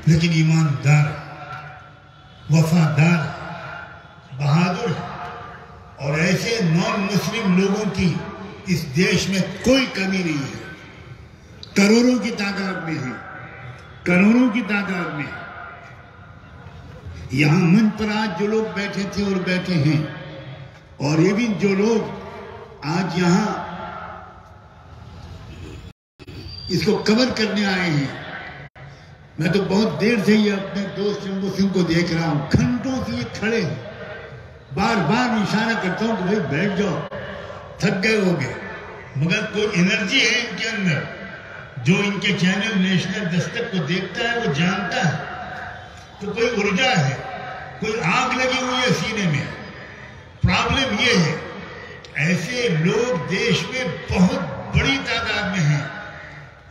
لیکن ایماندار، وفادار، بہادر ہے، اور ایسے نان مسلم لوگوں کی اس دیش میں کوئی کمی نہیں ہے۔ کروڑوں کی تعداد میں ہے، کروڑوں کی تعداد میں ہے۔ یہاں منچ پر آج جو لوگ بیٹھے تھے اور بیٹھے ہیں، اور یہ بھی جو لوگ آج یہاں اس کو کور کرنے آئے ہیں، میں تو بہت دیر سے یہ اپنے دوست شمبھو سنگھ کو دیکھ رہا ہوں، گھنٹوں سے یہ کھڑے ہیں، بار بار اشارہ کرتا ہوں کہ بھائی بیٹھ جاؤ، تھک گئے ہوگے، مگر کوئی انرجی ہے ان کے اندر۔ جو ان کے چینل نیشنل دستک کو دیکھتا ہے وہ جانتا ہے کہ کوئی ارجا ہے، کوئی آگ لگی ہوئی ہے سینے میں۔ پرابلم یہ ہے ایسے لوگ دیش میں بہت بڑی تعداد میں ہیں،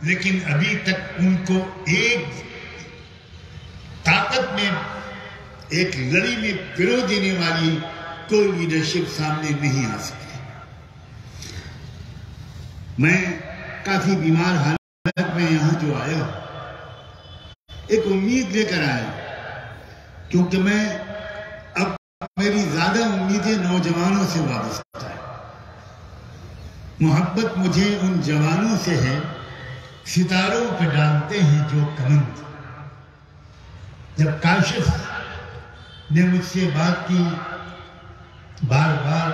لیکن ابھی تک ان کو ایک طاقت میں، ایک لڑی میں پرو دینے والی کوئی لیڈرشپ سامنے نہیں آ سکی۔ میں کافی بیمار حالت میں یہاں جو آیا ہوں، ایک امید لے کر آیا، کیونکہ میں اب میری زیادہ امیدیں نوجوانوں سے وابستہ ہے۔ محبت مجھے ان جوانوں سے ہے، ستاروں پہ ڈالتے ہیں جو کمند۔ جب کاشف نے مجھ سے بات کی، بار بار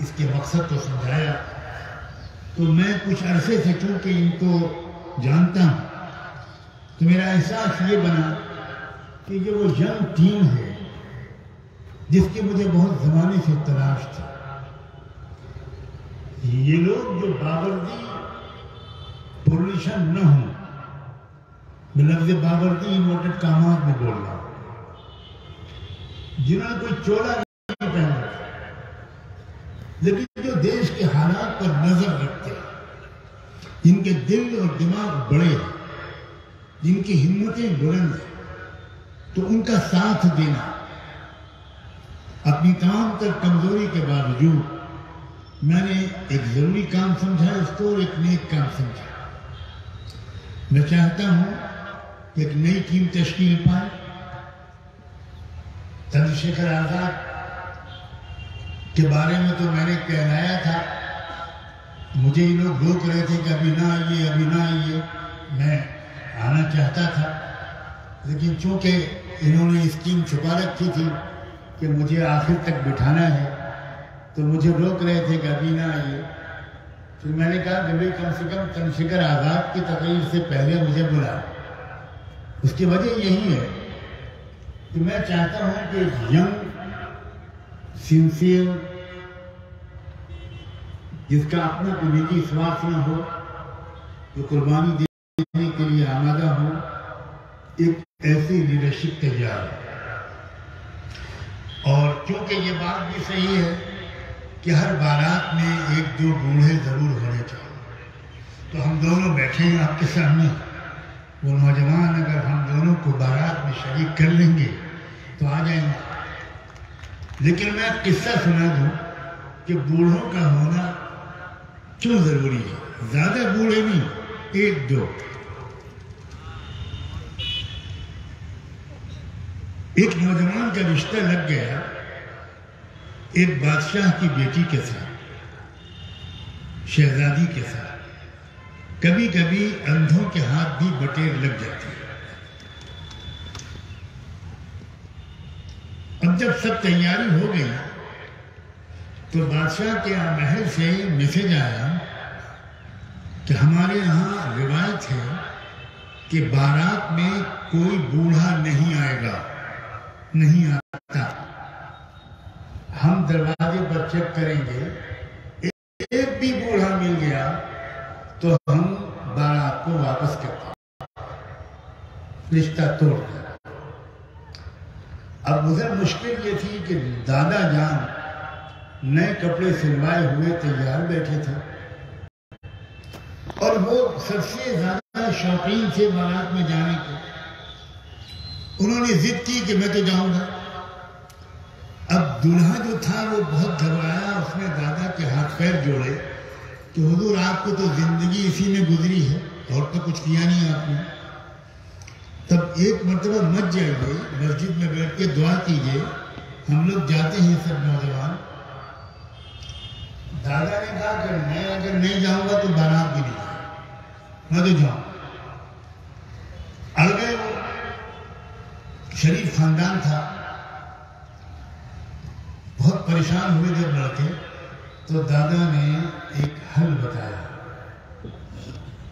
اس کے مقصد کو سمجھایا، تو میں کچھ عرصے سے چونکہ ان کو جانتا ہوں، تو میرا احساس یہ بنا کہ یہ وہ ینگ ٹیم ہے جس کی مجھے بہت زمانے سے تلاش تھی۔ یہ لوگ جو باوردی پولیشن نہ ہوں، میں لفظ باوردی انورٹڈ کامات میں بول رہا ہوں، جنہوں نے کوئی چولا نہیں پہنا، لیکن جو دیش کے حالات پر نظر رکھتے ہیں، جن کے دل اور دماغ بڑے ہیں، جن کی ہمتیں بلند ہیں، تو ان کا ساتھ دینا اپنی تمام تر کمزوری کے باوجود میں نے ایک ضروری کام سمجھا اس کو، اور ایک نیک کام سمجھا۔ میں چاہتا ہوں کہ ایک نئی ٹیم تشکیل پائے۔ چندر شیکھر آزاد کے بارے میں تو میں نے کہلایا تھا، مجھے یہ لوگ روک رہے تھے کہ ابھی نہ آئیے، ابھی نہ آئیے، میں آنا چاہتا تھا، لیکن چونکہ انہوں نے اسکیم چھپا رکھی تھی کہ مجھے آخر تک بٹھانا ہے، تو مجھے روک رہے تھے کہ ابھی نہ آئیے۔ پھر میں نے کہا کہ بھائی کم سے کم چندر شیکھر آزاد کی تقریر سے پہلے مجھے بلا۔ اس کی وجہ یہی ہے کہ میں چاہتا ہوں کہ ینگ، سنسیئر، جس کا اپنا کوئی نجی سوارتھ نہ ہو، جو قربانی دینے کے لیے آمادہ ہو، ایک ایسی لیڈرشپ تیار ہے۔ اور کیونکہ یہ بات بھی صحیح ہے کہ ہر بارات میں ایک دو بوڑھے ضرور ہونے چاہیے، تو ہم دونوں بیٹھے ہیں آپ کے سامنے، وہ نوجوان اگر ہم دونوں کو بارات میں شریک کر لیں گے تو آ جائیں گے۔ لیکن میں قصہ سنا دوں کہ بوڑھوں کا ہونا کیوں ضروری ہے۔ زیادہ بوڑھے نہیں، ایک دو۔ ایک نوجوان کا رشتہ لگ گیا ایک بادشاہ کی بیٹی کے ساتھ، شہزادی کے ساتھ۔ کبھی کبھی اندھوں کے ہاتھ بھی بٹیر لگ جاتی ہے۔ اب جب سب تیاری ہو گئی تو بادشاہ کے محل سے میسج آیا کہ ہمارے یہاں روایت ہے کہ بارات میں کوئی بوڑھا نہیں آئے گا، نہیں آتا۔ ہم دروازے پر چیک کریں گے، ایک بھی بوڑھا مل گیا تو ہم بارات کو واپس کرتے ہیں، رشتہ توڑ دیں۔ اب ادھر مشکل یہ تھی کہ دادا جان نئے کپڑے سلوائے ہوئے تیار بیٹھے تھے، اور وہ سب سے زیادہ شوقین تھے بارات میں جانے کے۔ انہوں نے ضد کی کہ میں تو جاؤں گا۔ اب دولہا جو تھا وہ بہت گھبرایا، اس نے دادا کے ہاتھ پیر جوڑے کہ حضور آپ کو تو زندگی اسی میں گزری ہے، اور تو کچھ کیا نہیں آپ نے۔ تب ایک مرتبہ مت جائیے، مسجد میں بیٹھ کے دعا کیجیے. ہم لوگ جاتے ہیں سب نوجوان. دادا نے کہا کہ میں اگر نہیں جاؤں گا تو بارات بھی نہیں جاؤں، میں تو جاؤں. اڑ گئے. وہ شریف خاندان تھا. بہت پریشان ہوئے جب لڑکے، تو دادا نے ایک حل بتایا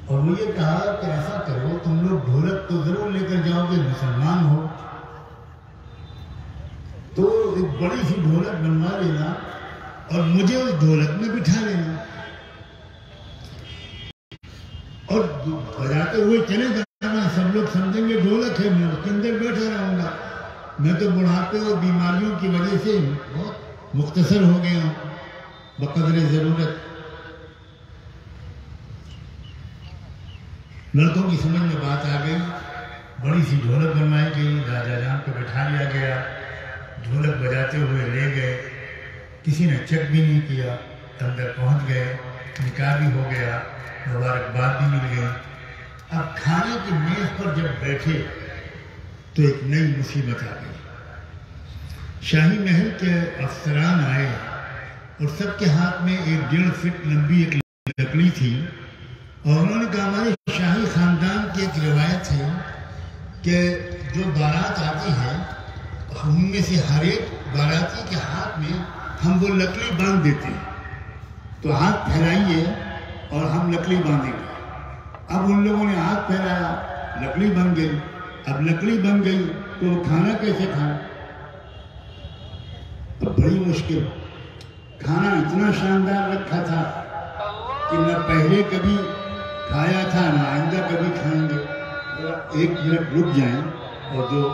اور وہ یہ کہا کہ ایسا کرو، تم لوگ ڈھولک تو ضرور لے کر جاؤ گے، مسلمان ہو تو ایک بڑی سی ڈھولک بنوا لینا اور مجھے اس ڈھولک میں بٹھا لینا اور بجاتے ہوئے چلے جانا. سب لوگ سمجھیں گے ڈھولک ہے، میں اس کے اندر بیٹھا رہوں گا. میں تو بڑھاپے اور بیماریوں کی وجہ سے بہت مختصر ہو گیا ہوں بقدر ضرورت. لڑکوں کی سمجھ میں بات آ گئی. بڑی سی ڈھولک بنوائی گئی، راجا جان کو بٹھا لیا گیا. ڈھولک بجاتے ہوئے لے گئے. کسی نے چیک بھی نہیں کیا. اندر پہنچ گئے، نکاح بھی ہو گیا، مبارکباد بھی مل گئی. اب کھانے کی میز پر جب بیٹھے تو ایک نئی مصیبت آ گئی. شاہی محل کے افسران آئے اور سب کے ہاتھ میں 1.5 فٹ لمبی ایک لکڑی تھی اور انہوں نے کہا ہمارے شاہی خاندان کی ایک روایت ہے کہ جو بارات آتی ہے ہم میں سے ہر ایک باراتی کے ہاتھ میں ہم وہ لکڑی باندھ دیتے ہیں، تو ہاتھ پھیلائیے اور ہم لکڑی باندھیں گے. اب ان لوگوں نے ہاتھ پھیلایا، لکڑی بن گئی. اب لکڑی بن گئی تو وہ کھانا کیسے کھائیں؟ اب بڑی مشکل. کھانا اتنا شاندار رکھا تھا کہ نہ پہلے کبھی کھایا تھا نہ آئندہ کبھی کھائیں گے. ایک منٹ رک جائیں اور جو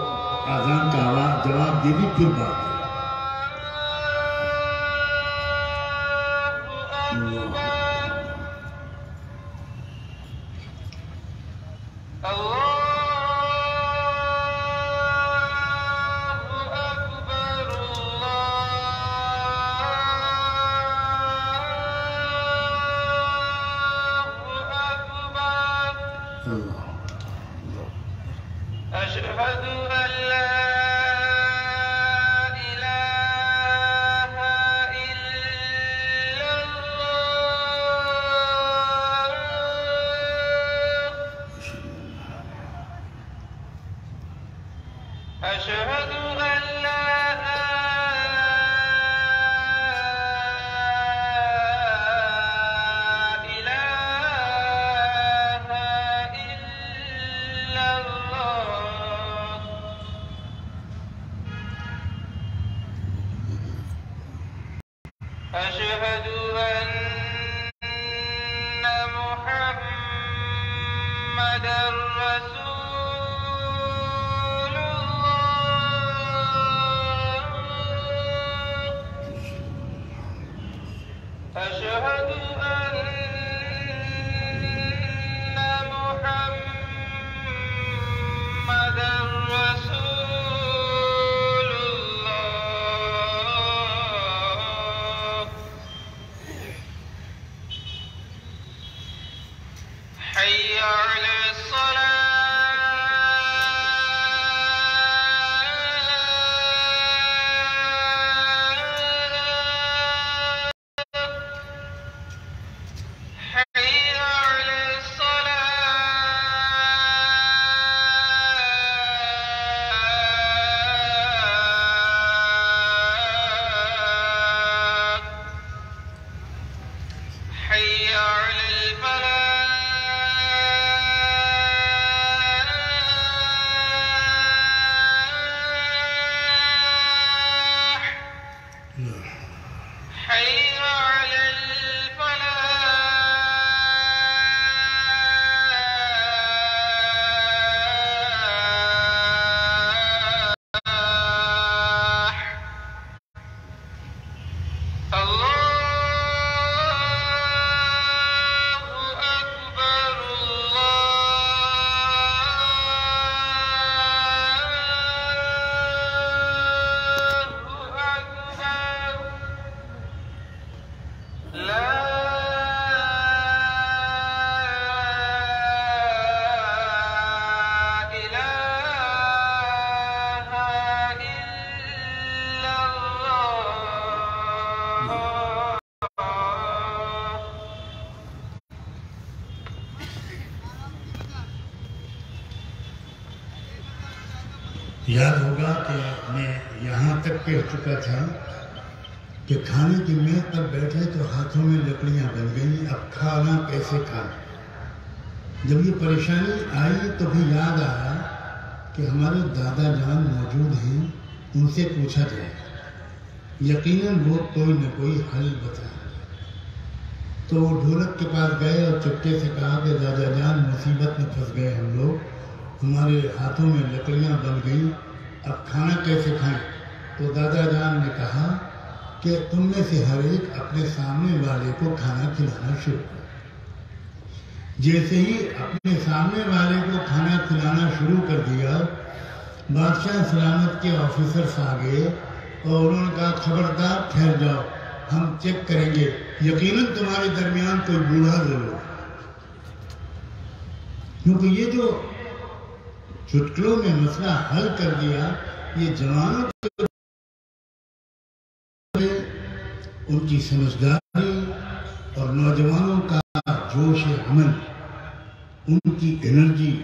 اذان کا آواز جواب دے دی پھر بات کریں. یاد ہوگا کہ میں یہاں تک کہہ چکا تھا کہ کھانے کی میز پر بیٹھے تو ہاتھوں میں لکڑیاں بن گئیں، اب کھانا کیسے کھائیں۔ جب یہ پریشانی آئی تو بھی یاد آیا کہ ہمارے دادا جان موجود ہیں، ان سے پوچھا جائے، یقیناً وہ کوئی نہ کوئی حل بتائیں۔ تو وہ ڈھولک کے پاس گئے اور چپکے سے کہا کہ دادا جان مصیبت میں پھنس گئے ہم لوگ، ہمارے ہاتھوں میں لکڑیاں بن گئیں، اب کھانا کیسے کھائیں۔ تو دادا جان نے کہا کہ تم میں سے ہر ایک اپنے سامنے والے کو کھانا کھلانا شروع کرو۔ جیسے ہی اپنے سامنے والے کو کھانا کھلانا شروع کر دیا، بادشاہ سلامت کے آفیسرز آ گئے اور انہوں نے کہا خبردار ٹھہر جاؤ، ہم چیک کریں گے، یقیناً تمہارے درمیان کوئی بوڑھا ضرور ہے۔ کیونکہ یہ جو چٹکلوں میں مسئلہ حل کر دیا، یہ جوانوں کے ان کی سمجھداری اور نوجوانوں کا جوش عمل، ان کی انرجی،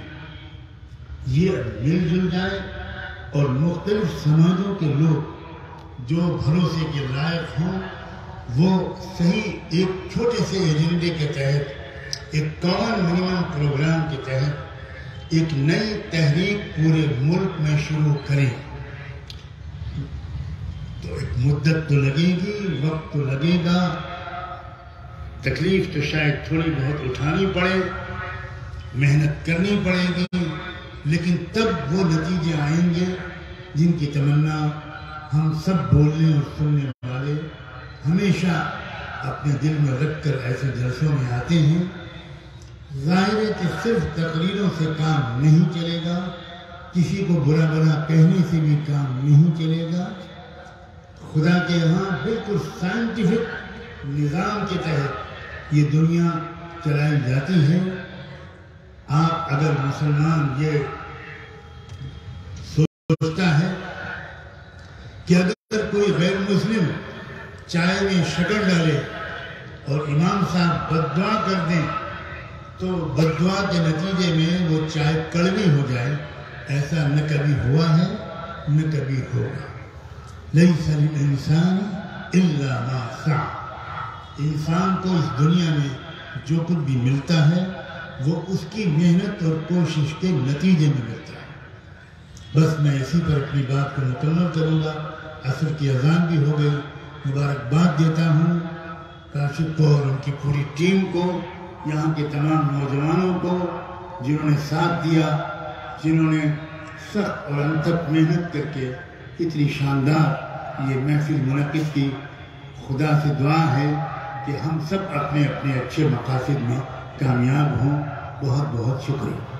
یہ مل جل جائے اور مختلف سماجوں کے لوگ جو بھروسے کے لائق ہوں وہ صحیح ایک چھوٹے سے ایجنڈے کے تحت، ایک کامن منیمم پروگرام کے تحت ایک نئی تحریک پورے ملک میں شروع کریں۔ تو ایک مدت تو لگے گی، وقت تو لگے گا، تکلیف تو شاید تھوڑی بہت اٹھانی پڑے، محنت کرنی پڑے گی، لیکن تب وہ نتیجے آئیں گے جن کی تمنا ہم سب بولنے اور سننے والے ہمیشہ اپنے دل میں رکھ کر ایسے جلسوں میں آتے ہیں۔ ظاہر ہے کہ صرف تقریروں سے کام نہیں چلے گا، کسی کو برا بھلا کہنے سے بھی کام نہیں چلے گا۔ خدا کے یہاں بالکل سائنٹیفک نظام کے تحت یہ دنیا چلائی جاتی ہے۔ آپ اگر مسلمان یہ سوچتا ہے کہ اگر کوئی غیر مسلم چائے میں شکر ڈالے اور امام صاحب بد دعا کر دیں تو بد دعا کے نتیجے میں وہ چائے کڑوی ہو جائے، ایسا نہ کبھی ہوا ہے نہ کبھی ہوگا۔ لیس للانسان الا ما سعى، انسان کو اس دنیا میں جو کچھ بھی ملتا ہے وہ اس کی محنت اور کوشش کے نتیجے میں ملتا ہے۔ بس میں اسی پر اپنی بات کو مکمل کروں گا۔ عصر کی اذان بھی ہو گئی۔ مبارکباد دیتا ہوں کاشف کو اور ان کی پوری ٹیم کو، یہاں کے تمام نوجوانوں کو جنہوں نے ساتھ دیا، جنہوں نے سخت اور انتھک محنت کر کے اتنی شاندار یہ محفل منعقد کی۔ خدا سے دعا ہے کہ ہم سب اپنے اپنے اچھے مقاصد میں کامیاب ہوں۔ بہت بہت شکریہ۔